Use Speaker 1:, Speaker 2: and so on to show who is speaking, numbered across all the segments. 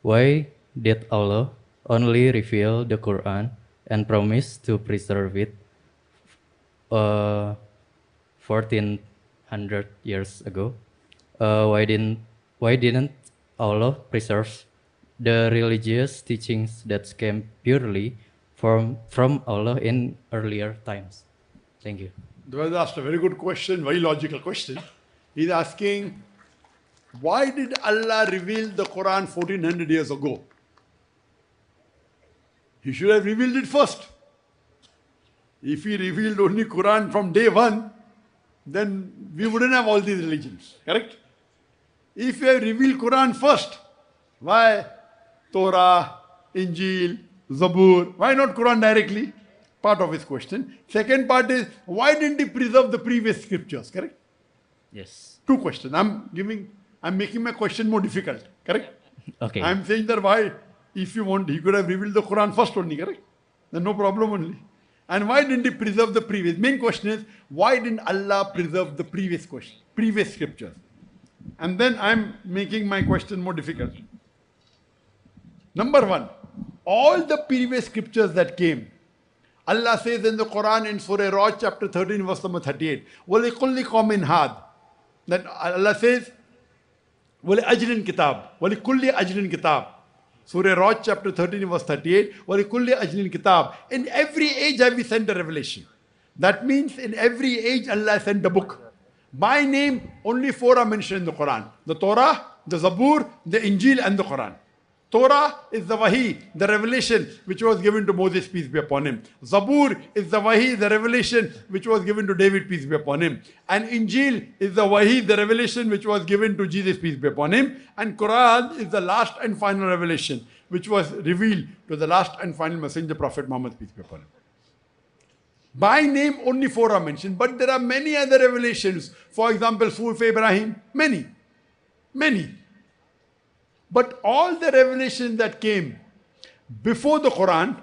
Speaker 1: Why did Allah only reveal the Quran and promise to preserve it 1400 years ago? Why didn't Allah preserve the religious teachings that came purely from Allah in earlier times? Thank you.
Speaker 2: The brother asked a very good question, very logical question. He's asking, why did Allah reveal the Quran 1400 years ago? He should have revealed it first. If he revealed only Quran from day one, then we wouldn't have all these religions, correct? If you have revealed Quran first, why Torah, Injil, Zabur, why not Quran directly? Part of his question. Second part is, why didn't he preserve the previous scriptures, correct?
Speaker 1: Yes.
Speaker 2: Two questions. I'm making my question more difficult, correct?
Speaker 1: Okay.
Speaker 2: I'm saying that why, if you want, he could have revealed the Quran first only, correct? Then no problem only. And why didn't he preserve the previous? Main question is, why didn't Allah preserve the previous scriptures? And then I'm making my question more difficult. Number one, all the previous scriptures that came, Allah says in the Quran in Surah Ra'd chapter 13 verse number 38, وَلِكُلِّ قَوْمٍ هَادٍ, that Allah says, وَلِأَجْلٍ كِتَابٍ وَلِكُلِّ أَجْلٍ كِتَابٍ. Surah Ra'd chapter 13 verse 38, وَلِكُلِّ أَجْلٍ كِتَابٍ. In every age have we sent a revelation. That means in every age Allah sent a book. By name, only 4 are mentioned in the Quran. The Torah, the Zabur, the Injil and the Quran. Torah is the Wahi, the revelation which was given to Moses, peace be upon him. Zabur is the Wahi, the revelation which was given to David, peace be upon him. And Injil is the Wahi, the revelation which was given to Jesus, peace be upon him. And Quran is the last and final revelation which was revealed to the last and final messenger, Prophet Muhammad, peace be upon him. By name, only 4 are mentioned, but there are many other revelations. For example, Suhuf Ibrahim, many. But all the revelations that came before the Quran,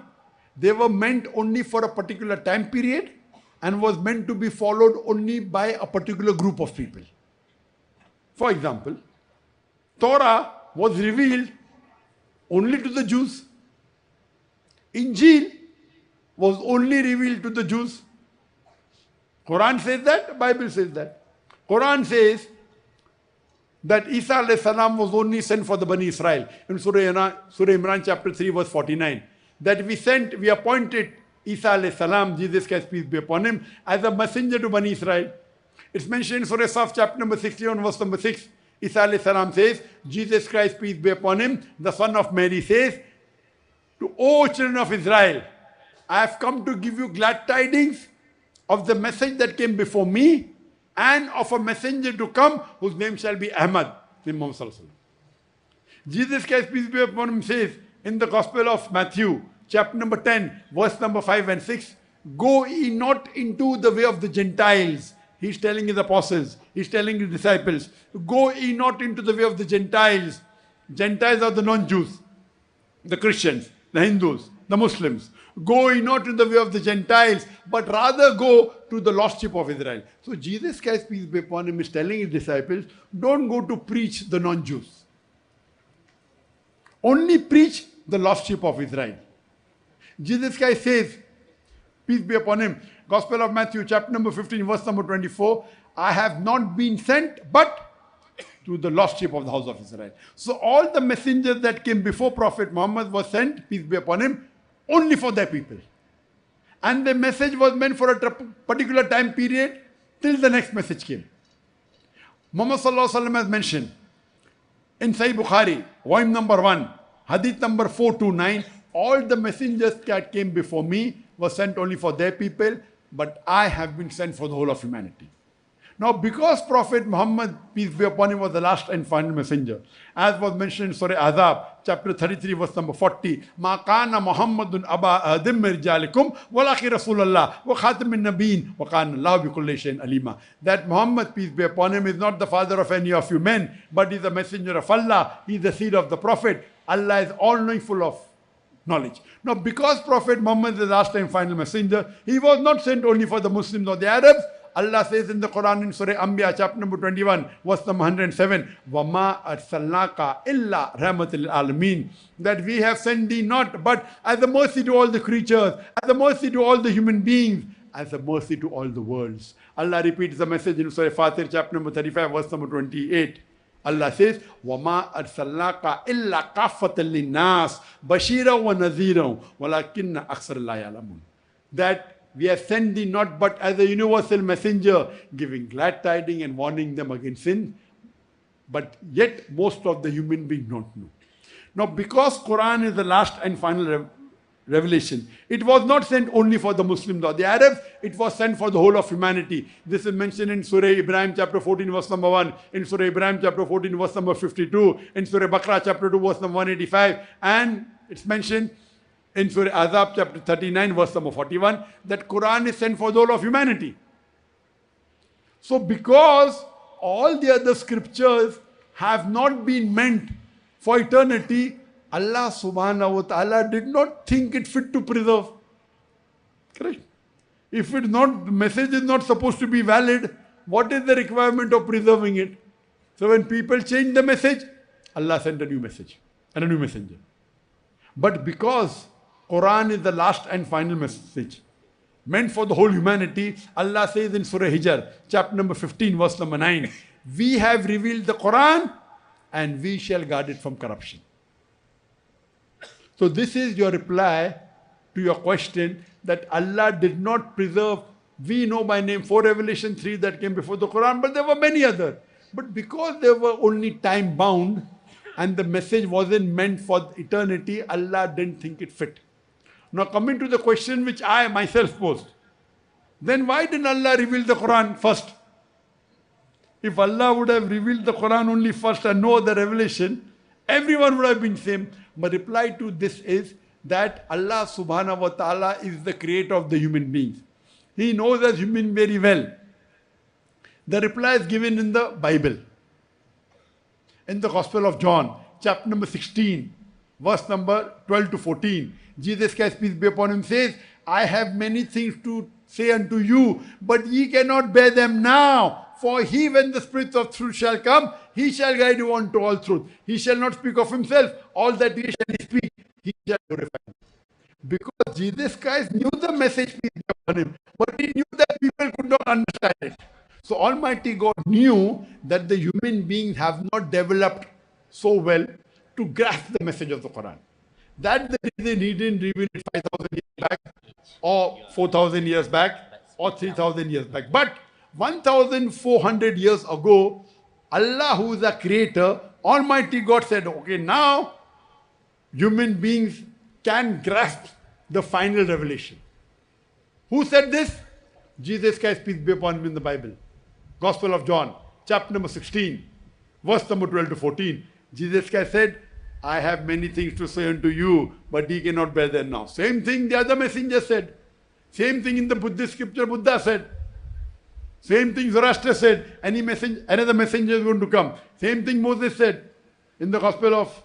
Speaker 2: they were meant only for a particular time period and was meant to be followed only by a particular group of people. For example, Torah was revealed only to the Jews. Injil was only revealed to the Jews. Quran says that, Bible says that. Quran says that Isa alayhi salam was only sent for the Bani Israel. In Surah Imran chapter 3 verse 49. That we appointed Isa alayhi salam, Jesus Christ peace be upon him, as a messenger to Bani Israel. It's mentioned in Surah Saf chapter number 61 verse number 6. Isa alayhi salam says, Jesus Christ peace be upon him, the son of Mary says, to O children of Israel, I have come to give you glad tidings of the message that came before me and of a messenger to come whose name shall be Ahmad. Jesus Christ, peace be upon him, says in the Gospel of Matthew, chapter number 10, verse number 5 and 6, go ye not into the way of the Gentiles. He's telling his apostles, he's telling his disciples, go ye not into the way of the Gentiles. Gentiles are the non-Jews, the Christians, the Hindus, the Muslims. Go ye not in the way of the Gentiles, but rather go to the lost sheep of Israel. So Jesus Christ, peace be upon him, is telling his disciples, don't go to preach the non-Jews. Only preach the lost sheep of Israel. Jesus Christ says, peace be upon him, Gospel of Matthew, chapter number 15, verse number 24, I have not been sent but to the lost sheep of the house of Israel. So all the messengers that came before Prophet Muhammad was sent, peace be upon him, only for their people. And the message was meant for a particular time period till the next message came. Muhammad sallallahu alaihi wasallam has mentioned in Sahih Bukhari, volume number 1, hadith number 429, all the messengers that came before me were sent only for their people, but I have been sent for the whole of humanity. Now, because Prophet Muhammad, peace be upon him, was the last and final messenger, as was mentioned in Surah Ahzab, chapter 33, verse number 40, مَا كَانَ مُحَمَّدٌ أَبَا أَحَدٍ مِّن رِجَالِكُمْ وَلَٰكِنَّ رَسُولَ اللَّهِ وَخَاتَمَ النَّبِيِّينَ وَكَانَ اللَّهُ بِكُلِّ شَيْءٍ عَلِيمًا. That Muhammad, peace be upon him, is not the father of any of you men, but is the messenger of Allah. He is the seed of the Prophet. Allah is all-knowing, full of knowledge. Now, because Prophet Muhammad is the last and final messenger, he was not sent only for the Muslims or the Arabs. Allah says in the Quran in Surah Anbiya, chapter number 21, verse number 107, وَمَا أَرْسَلْنَاكَ إِلَّا رَحْمَةً لِلْعَالَمِينَ, that we have sent thee not but as a mercy to all the creatures, as a mercy to all the human beings, as a mercy to all the worlds. Allah repeats the message in Surah Fatir, chapter number 35, verse number 28. Allah says, وَمَا أَرْسَلْنَاكَ إِلَّا كَافَّةً لِلنَّاسِ بَشِيرًا وَنَذِيرًا وَلَكِنَّ أَكْثَرَ لَا يَعْلَمُونَ, that we have sent thee not but as a universal messenger, giving glad tidings and warning them against sin, but yet most of the human beings don't know. Now, because Quran is the last and final revelation, it was not sent only for the Muslims or the Arabs, it was sent for the whole of humanity. This is mentioned in Surah Ibrahim chapter 14 verse number 1, in Surah Ibrahim chapter 14 verse number 52, in Surah Baqarah chapter 2 verse number 185, and it's mentioned in Surah Azab chapter 39 verse number 41 that Quran is sent for the whole of humanity. So because all the other scriptures have not been meant for eternity, Allah subhanahu wa ta'ala did not think it fit to preserve. Correct? If it's not, the message is not supposed to be valid, what is the requirement of preserving it? So when people change the message, Allah sent a new message and a new messenger. But because Quran is the last and final message meant for the whole humanity, Allah says in Surah Hijr, chapter number 15, verse number 9, we have revealed the Quran and we shall guard it from corruption. So this is your reply to your question that Allah did not preserve. We know by name 4 Revelation 3 that came before the Quran, but there were many others. But because they were only time bound and the message wasn't meant for eternity, Allah didn't think it fit. Now coming to the question which I myself posed, then why didn't Allah reveal the Quran first? If Allah would have revealed the Quran only first and no other revelation, everyone would have been same. My reply to this is that Allah subhanahu wa ta'ala is the creator of the human beings. He knows us human very well. The reply is given in the Bible. In the Gospel of John, chapter number 16, verse number 12 to 14. Jesus Christ, peace be upon him, says, I have many things to say unto you, but ye cannot bear them now. For he, when the Spirit of truth shall come, he shall guide you unto all truth. He shall not speak of himself. All that he shall speak, he shall glorify him. Because Jesus Christ knew the message, peace be upon him, but he knew that people could not understand it. So Almighty God knew that the human beings have not developed so well to grasp the message of the Quran. That's the reason he didn't reveal it 5,000 years back, or 4,000 years back, or 3,000 years back. But 1,400 years ago, Allah, who is the creator, Almighty God said, okay, now human beings can grasp the final revelation. Who said this? Jesus Christ, peace be upon him, in the Bible. Gospel of John, chapter number 16, verse number 12 to 14. Jesus Christ said, I have many things to say unto you, but ye cannot bear them now. Same thing the other messenger said. Same thing in the Buddhist scripture Buddha said. Same thing Zoroaster said. Another messenger is going to come. Same thing Moses said in the Gospel of,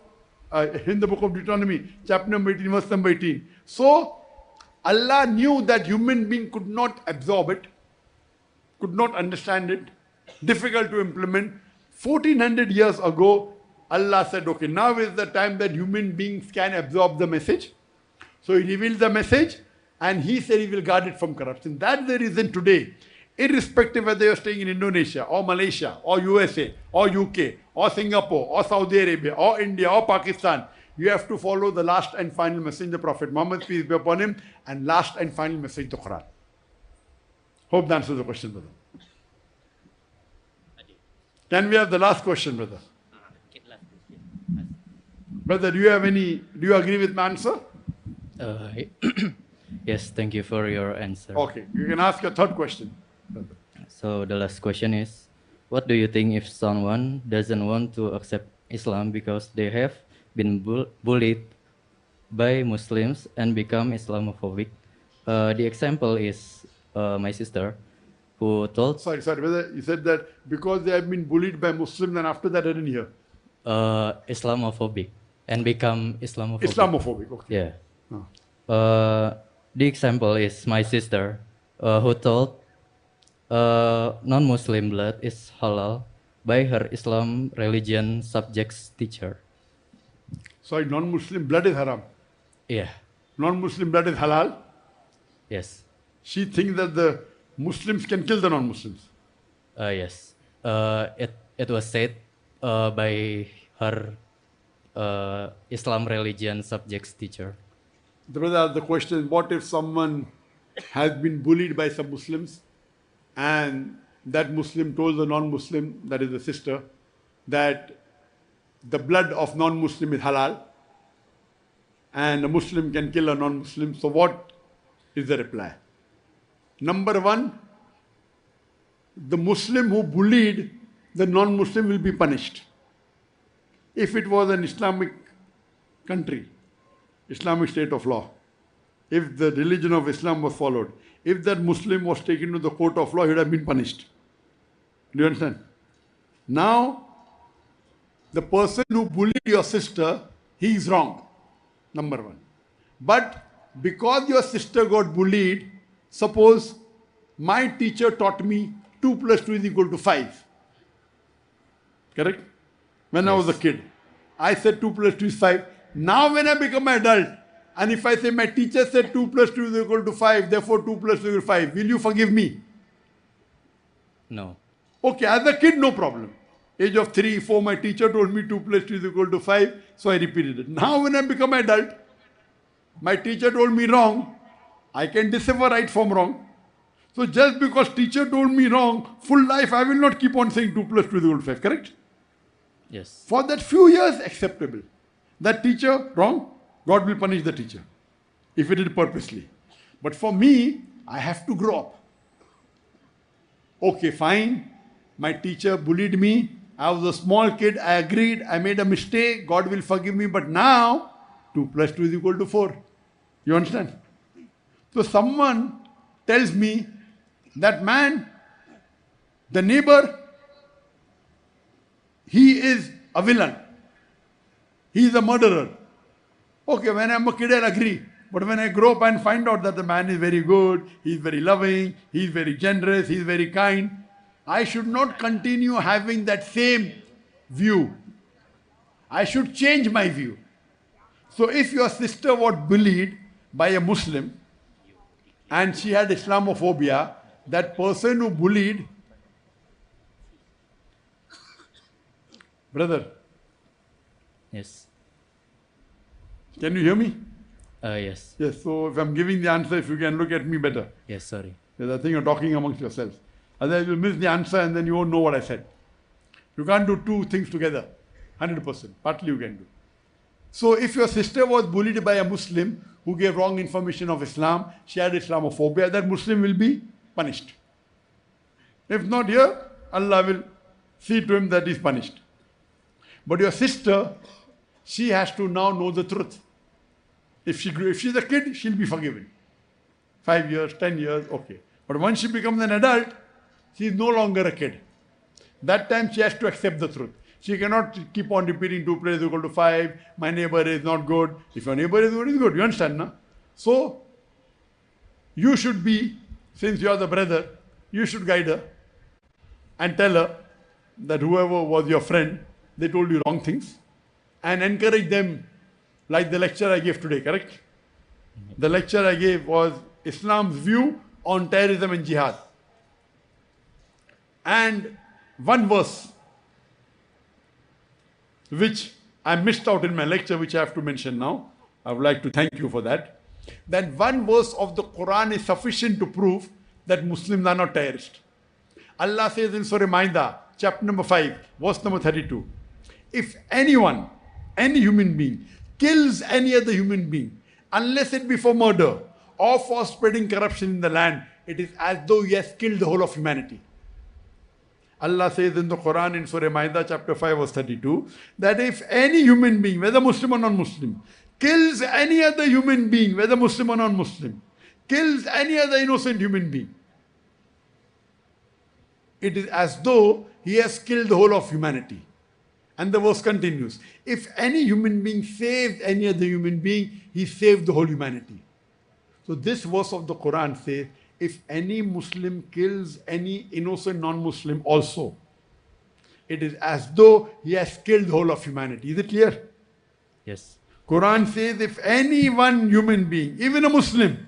Speaker 2: in the book of Deuteronomy, chapter number 18, verse number 18. So, Allah knew that human being could not absorb it, could not understand it, difficult to implement. 1400 years ago, Allah said, okay, now is the time that human beings can absorb the message. So He revealed the message and He said He will guard it from corruption. That's the reason today, irrespective whether you're staying in Indonesia or Malaysia or USA or UK or Singapore or Saudi Arabia or India or Pakistan, you have to follow the last and final message, the Prophet Muhammad, peace be upon him, and last and final message, the Quran. Hope that answers the question, brother. Can we have the last question, brother? Brother, do you agree with my answer?
Speaker 1: Yes, thank you for your answer.
Speaker 2: Okay, you can ask your third question.
Speaker 1: So the last question is, what do you think if someone doesn't want to accept Islam because they have been bullied by Muslims and become Islamophobic? The example is my sister who told... Sorry,
Speaker 2: brother, you said that because they have been bullied by Muslims and after that I didn't hear.
Speaker 1: Islamophobic and become Islamophobic.
Speaker 2: Islamophobic, okay.
Speaker 1: Yeah. Oh. The example is my sister who told Non-Muslim blood is halal by her Islam religion subject's teacher.
Speaker 2: Sorry, non-Muslim blood is haram.
Speaker 1: Yeah.
Speaker 2: Non-Muslim blood is halal.
Speaker 1: Yes.
Speaker 2: She thinks that the Muslims can kill the non-Muslims.
Speaker 1: Yes. It was said by her Islam religion subject's teacher.
Speaker 2: The brother asked the question, what if someone has been bullied by some Muslims and that Muslim told the non-Muslim, that is the sister, that the blood of non-Muslim is halal and a Muslim can kill a non-Muslim. So what is the reply? Number one, the Muslim who bullied the non-Muslim will be punished. If it was an Islamic country, Islamic state of law, if the religion of Islam was followed, if that Muslim was taken to the court of law, he would have been punished. Do you understand? Now, the person who bullied your sister, he is wrong, number one. But because your sister got bullied, suppose my teacher taught me 2 plus 2 is equal to 5. Correct? When I was a kid, I said 2 plus 2 is 5. Now when I become an adult, and if I say my teacher said 2 plus 2 is equal to 5, therefore 2 plus 2 is equal to 5, will you forgive me?
Speaker 1: No.
Speaker 2: Okay, as a kid, no problem. Age of 3, 4, my teacher told me 2 plus 2 is equal to 5, so I repeated it. Now when I become an adult, my teacher told me wrong, I can decipher right from wrong. So just because teacher told me wrong, full life I will not keep on saying 2 plus 2 is equal to 5, correct?
Speaker 1: Yes.
Speaker 2: For that few years, acceptable. That teacher, wrong, God will punish the teacher if he did purposely. But for me, I have to grow up. Okay, fine. My teacher bullied me. I was a small kid. I agreed. I made a mistake. God will forgive me. But now, 2 plus 2 is equal to 4. You understand? So someone tells me that man, the neighbor, he is a villain. He is a murderer. Okay, when I'm a kid, I'll agree. But when I grow up and find out that the man is very good, he's very loving, he's very generous, he's very kind, I should not continue having that same view. I should change my view. So if your sister was bullied by a Muslim and she had Islamophobia, that person who bullied, brother,
Speaker 1: Yes.
Speaker 2: can you hear me?
Speaker 1: Yes.
Speaker 2: Yes, so if I'm giving the answer, if you can look at me better.
Speaker 1: Yes, sorry.
Speaker 2: Yes, I think you're talking amongst yourselves. Otherwise you'll miss the answer and then you won't know what I said. You can't do two things together, 100%. Partly you can do. So if your sister was bullied by a Muslim who gave wrong information of Islam, she had Islamophobia, that Muslim will be punished. If not here, Allah will see to him that he is punished. But your sister, she has to now know the truth. If she's a kid, she'll be forgiven. 5 years, 10 years, okay. But once she becomes an adult, she is no longer a kid. That time she has to accept the truth. She cannot keep on repeating 2 plus is equal to 5, my neighbor is not good. If your neighbor is good, it's good. You understand, no? So, you should be, since you are the brother, you should guide her and tell her that whoever was your friend, they told you wrong things, and encourage them like the lecture I gave today, correct? The lecture I gave was Islam's view on terrorism and jihad. And one verse which I missed out in my lecture, which I have to mention now. I would like to thank you for that. That one verse of the Quran is sufficient to prove that Muslims are not terrorists. Allah says in Surah Maida, chapter number 5, verse number 32, if anyone, any human being, kills any other human being, unless it be for murder or for spreading corruption in the land, it is as though he has killed the whole of humanity. Allah says in the Quran in Surah Maida chapter 5 verse 32 that if any human being, whether Muslim or non-Muslim, kills any other human being, whether Muslim or non-Muslim, kills any other innocent human being, it is as though he has killed the whole of humanity. And the verse continues, if any human being saves any other human being, he saved the whole humanity. So this verse of the Quran says, if any Muslim kills any innocent non-Muslim also, it is as though he has killed the whole of humanity. Is it clear?
Speaker 1: Yes.
Speaker 2: Quran says if any one human being, even a Muslim,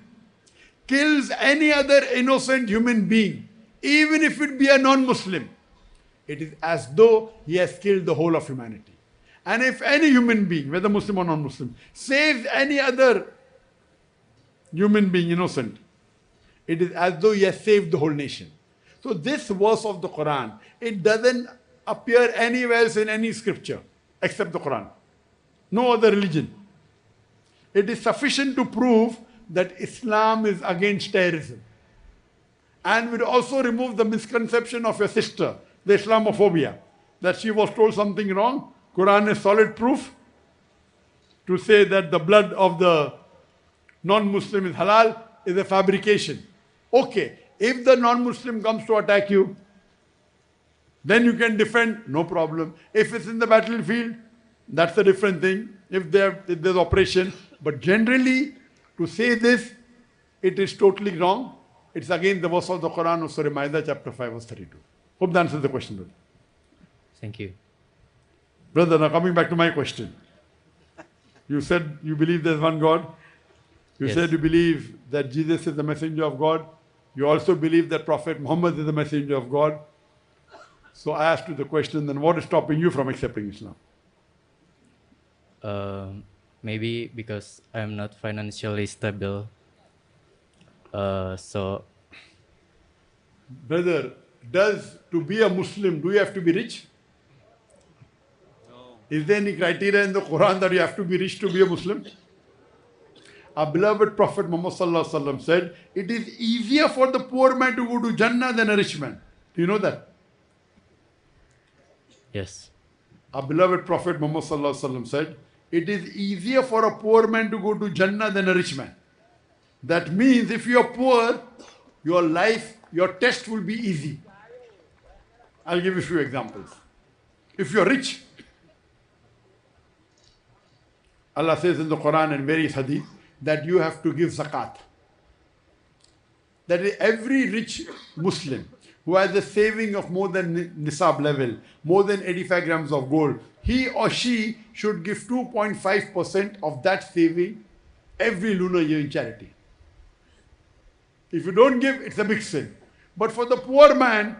Speaker 2: kills any other innocent human being, even if it be a non-Muslim, it is as though he has killed the whole of humanity. And if any human being, whether Muslim or non-Muslim, saves any other human being innocent, it is as though he has saved the whole nation. So this verse of the Quran, it doesn't appear anywhere else in any scripture except the Quran. No other religion. It is sufficient to prove that Islam is against terrorism. And will also remove the misconception of your sister, the Islamophobia, that she was told something wrong. Quran is solid proof to say that the blood of the non-Muslim is halal, is a fabrication. Okay, if the non-Muslim comes to attack you, then you can defend, no problem. If it's in the battlefield, that's a different thing, if there's operation. But generally, to say this, it is totally wrong. It's against the verse of the Quran of Surah Ma'idah, chapter 5, verse 32. Hope that answers the question, brother.
Speaker 1: Thank you.
Speaker 2: Brother, now coming back to my question. You said you believe there's one God. You
Speaker 1: Yes.
Speaker 2: said you believe that Jesus is the messenger of God. You also believe that Prophet Muhammad is the messenger of God. So I asked you the question, then what is stopping you from accepting Islam?
Speaker 1: Maybe because I'm not financially stable. So
Speaker 2: Brother, to be a Muslim, do you have to be rich? No. Is there any criteria in the Quran that you have to be rich to be a Muslim? Our beloved Prophet Muhammad Sallallahu Alaihi Wasallam said, it is easier for the poor man to go to Jannah than a rich man. Do you know that?
Speaker 1: yes.
Speaker 2: Our beloved Prophet Muhammad Sallallahu Alaihi Wasallam said, it is easier for a poor man to go to Jannah than a rich man. That means if you are poor, your life, your test will be easy. I'll give you a few examples. If you are rich, Allah says in the Quran and various hadith that you have to give zakat. That is, every rich Muslim who has a saving of more than nisab level, more than 85 grams of gold, he or she should give 2.5% of that saving every lunar year in charity. If you don't give, it's a big sin. But for the poor man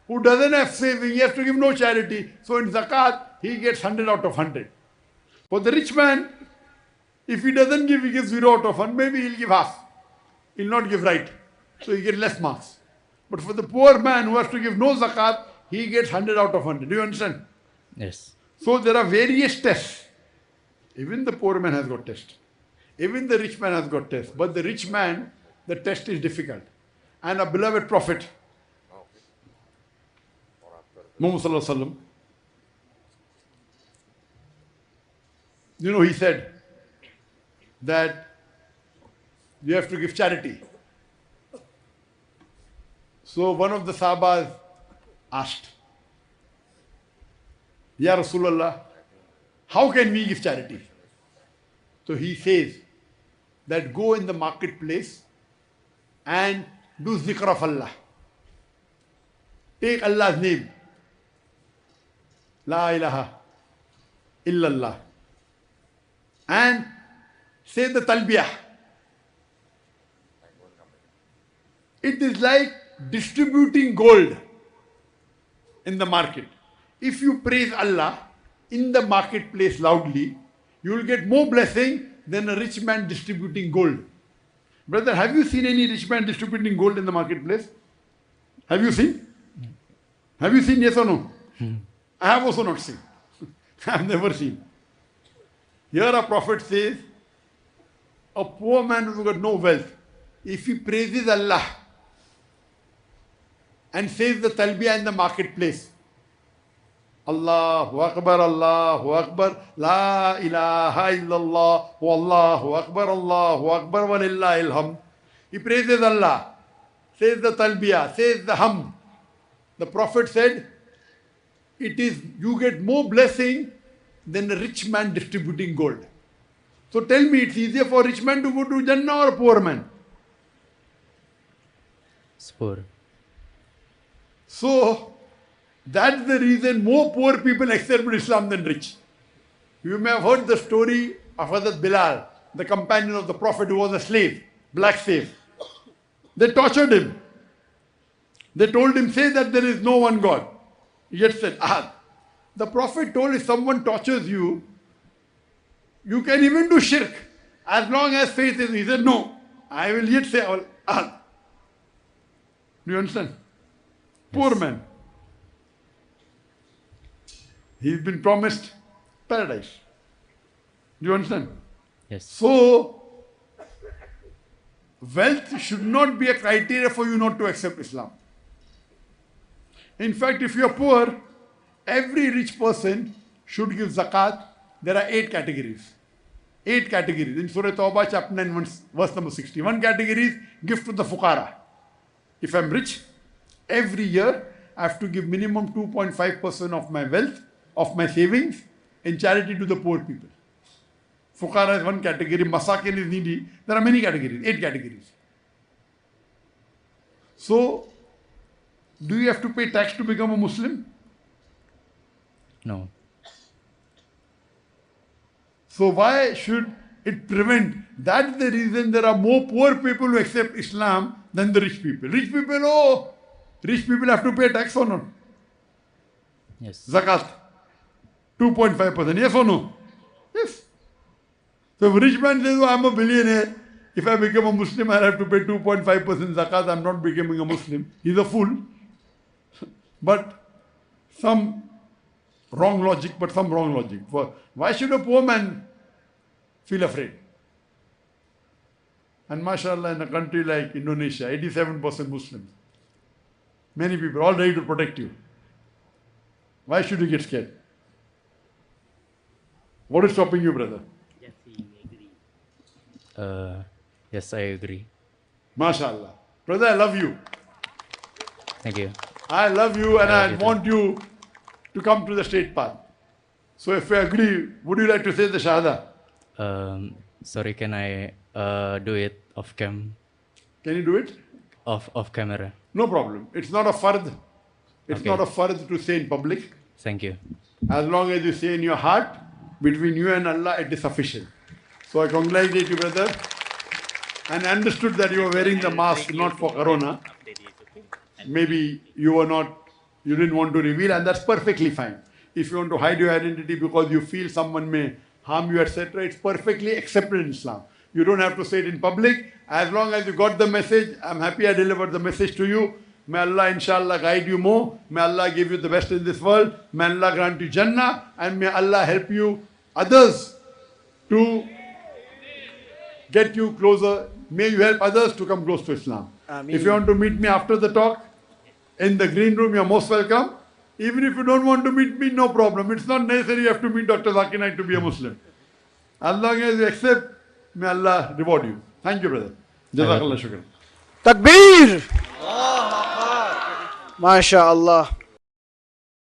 Speaker 2: who doesn't have saving, he has to give no charity. So in zakat, he gets 100 out of 100. For the rich man, if he doesn't give, he gives 0 out of 100. Maybe he'll give half. He'll not give right. So he gets less marks. But for the poor man who has to give no zakat, he gets 100 out of 100. Do you understand?
Speaker 1: Yes.
Speaker 2: So there are various tests. Even the poor man has got tests. Even the rich man has got tests. But the rich man, the test is difficult. And our beloved Prophet, Muhammad Sallallahu Alaihi Wasallam, you know, he said that you have to give charity. So one of the Sahabas asked, Ya Rasulullah, how can we give charity? So he says that go in the marketplace and do zikr of Allah. Take Allah's name. La ilaha illallah. And say the talbiyah. It is like distributing gold in the market. If you praise Allah in the marketplace loudly, you will get more blessing than a rich man distributing gold. Brother, have you seen any rich man distributing gold in the marketplace? Have you seen? Have you seen, yes or no? I have also not seen. I have never seen. Here a prophet says, a poor man who got no wealth, if he praises Allah and says the talbiyah in the marketplace, Allahu Akbar, La ilaha illallah, Wallahu Akbar, Walillahil hamd. He praises Allah, says the talbiyah, says the hamd. The Prophet said, you get more blessing than a rich man distributing gold. So tell me, it's easier for a rich man to go to Jannah or a poor man?
Speaker 1: It's poor.
Speaker 2: So, that's the reason more poor people accepted Islam than rich. You may have heard the story of Hazrat Bilal, the companion of the Prophet who was a slave, black slave. They tortured him. They told him, say that there is no one God. He yet said, Ahad. The Prophet told, if someone tortures you, you can even do shirk, as long as faith is. He said, no, I will yet say, Ahad. Do you understand? Poor man. He's been promised paradise. Do you understand?
Speaker 1: Yes.
Speaker 2: So, wealth should not be a criteria for you not to accept Islam. In fact, if you are poor, every rich person should give zakat. There are 8 categories. 8 categories. In Surah Tawbah, chapter 9, verse number 60. One category is give to the fuqara. If I'm rich, every year I have to give minimum 2.5% of my wealth, of my savings, in charity to the poor people. Fuqara is one category, masakin is needy. There are many categories, 8 categories. So, do you have to pay tax to become a Muslim?
Speaker 1: No.
Speaker 2: So why should it prevent? That's the reason there are more poor people who accept Islam than the rich people. Rich people, rich people have to pay tax or not?
Speaker 1: Yes.
Speaker 2: Zakat, 2.5%, yes or no? Yes. So if a rich man says, oh, I'm a billionaire, if I become a Muslim, I have to pay 2.5% zakat, I'm not becoming a Muslim. He's a fool. But some wrong logic. Why should a poor man feel afraid? And mashallah, in a country like Indonesia, 87% Muslims. Many people all ready to protect you. Why should you get scared? What is stopping you, brother?
Speaker 1: Yes, I agree.
Speaker 2: Mashallah. Brother, I love you.
Speaker 1: Thank you.
Speaker 2: I love you and I
Speaker 1: you too.
Speaker 2: want you to come to the straight path. So if we agree, would you like to say the Shahada?
Speaker 1: Sorry, can I do it off cam?
Speaker 2: Can you do it?
Speaker 1: Off camera.
Speaker 2: No problem. It's not a fard. It's
Speaker 1: Okay.
Speaker 2: not a fard to say in public.
Speaker 1: Thank you.
Speaker 2: As long as you say in your heart, between you and Allah, it is sufficient. So I congratulate you, brother. And I understood that you were wearing the mask not for corona. Maybe you didn't want to reveal, and that's perfectly fine. If you want to hide your identity because you feel someone may harm you, etc., it's perfectly accepted in Islam. You don't have to say it in public. As long as you got the message, I'm happy I delivered the message to you. May Allah inshallah guide you more. May Allah give you the best in this world. May Allah grant you Jannah. And may Allah help you, others, to get you closer. May you help others to come close to Islam.
Speaker 3: Ameen.
Speaker 2: If you want to meet me after the talk, in the green room, you're most welcome. Even if you don't want to meet me, no problem. It's not necessary you have to meet Dr. Zakir Naik to be a Muslim. As long as you accept, may Allah reward you. Thank you, brother. Jazakallah shukran.
Speaker 3: Takbir! MashaAllah.